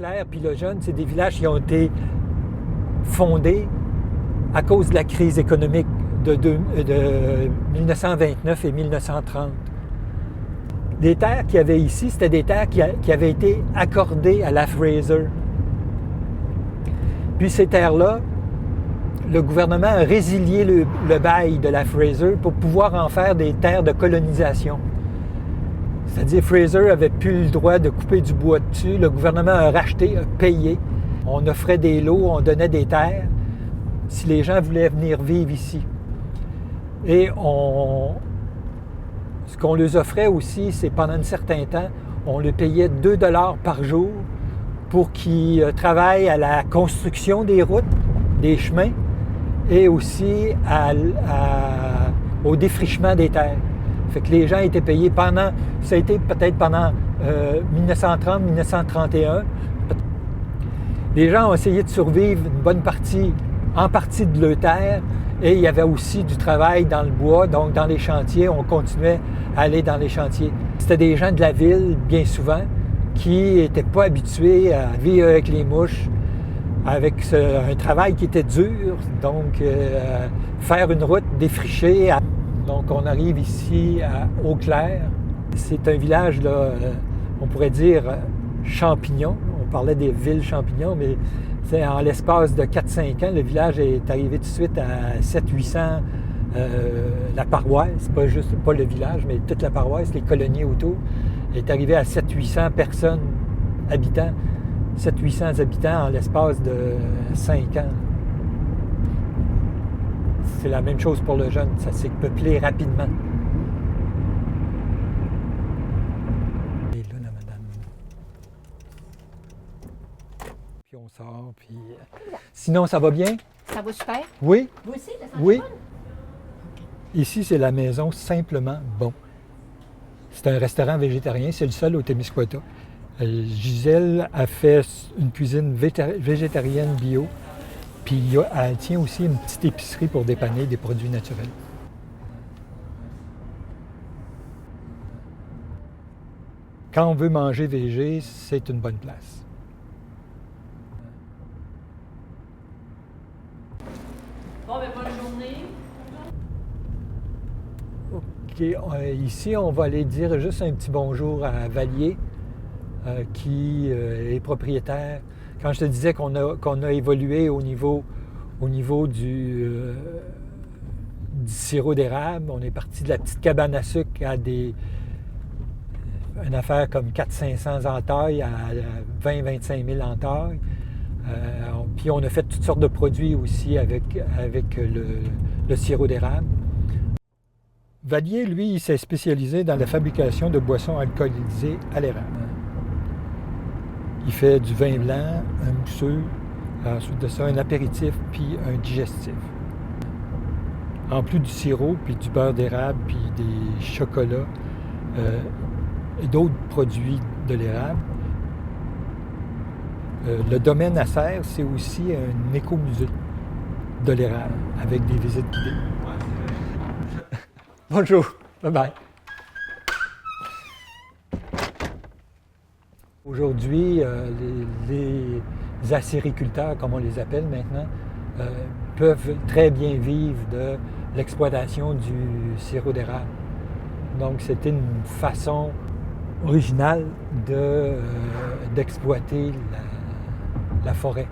Eau-Claire puis Le Jeune, c'est des villages qui ont été fondés à cause de la crise économique de 1929 et 1930. Les terres qu'il y avait ici, c'était des terres qui avaient été accordées à la Fraser. Puis ces terres-là, le gouvernement a résilié le bail de la Fraser pour pouvoir en faire des terres de colonisation. C'est-à-dire Fraser avait plus le droit de couper du bois dessus. Le gouvernement a racheté, a payé. On offrait des lots, on donnait des terres si les gens voulaient venir vivre ici. Et ce qu'on leur offrait aussi, c'est pendant un certain temps, on leur payait 2 $ par jour pour qu'ils travaillent à la construction des routes, des chemins, et aussi au défrichement des terres. Fait que les gens étaient payés pendant, ça a été peut-être pendant 1930-1931. Les gens ont essayé de survivre une bonne partie, en partie de leur terre, et il y avait aussi du travail dans le bois, donc dans les chantiers, on continuait à aller dans les chantiers. C'était des gens de la ville, bien souvent, qui n'étaient pas habitués à vivre avec les mouches, avec un travail qui était dur, donc faire une route défrichée. Donc on arrive ici à Eau-Claire. C'est un village, là, on pourrait dire champignon. On parlait des villes champignons, mais c'est en l'espace de 4-5 ans, le village est arrivé tout de suite à 700-800, la paroisse, pas le village, mais toute la paroisse, les colonies autour, est arrivé à 700-800 personnes, habitants, 700-800 habitants en l'espace de 5 ans. C'est la même chose pour Le Jeune, ça s'est peuplé rapidement. Et là, la madame. Puis on sort, puis... Sinon, ça va bien? Ça va super? Oui? Vous aussi, la santé Oui. bonne? Ici, c'est la maison Simplement Bon. C'est un restaurant végétarien, c'est le seul au Témiscouata. Gisèle a fait une cuisine végétarienne bio, puis elle tient aussi une petite épicerie pour dépanner des produits naturels. Quand on veut manger végé, c'est une bonne place. Bon, ben bonne journée. OK. Ici, on va aller dire juste un petit bonjour à Vallier, qui est propriétaire. Quand je te disais qu'on a évolué au niveau du sirop d'érable, on est parti de la petite cabane à sucre à une affaire comme 400-500 entailles à 20-25 000 entailles. Puis on a fait toutes sortes de produits aussi avec le sirop d'érable. Vallier, lui, il s'est spécialisé dans la fabrication de boissons alcoolisées à l'érable. Il fait du vin blanc, un mousseux, ensuite de ça, un apéritif, puis un digestif. En plus du sirop, puis du beurre d'érable, puis des chocolats et d'autres produits de l'érable. Le domaine à Serres, c'est aussi un écomusée de l'érable, avec des visites guidées. Bonjour, bye-bye. Aujourd'hui, les acériculteurs, comme on les appelle maintenant, peuvent très bien vivre de l'exploitation du sirop d'érable. Donc, c'était une façon originale d'exploiter la forêt.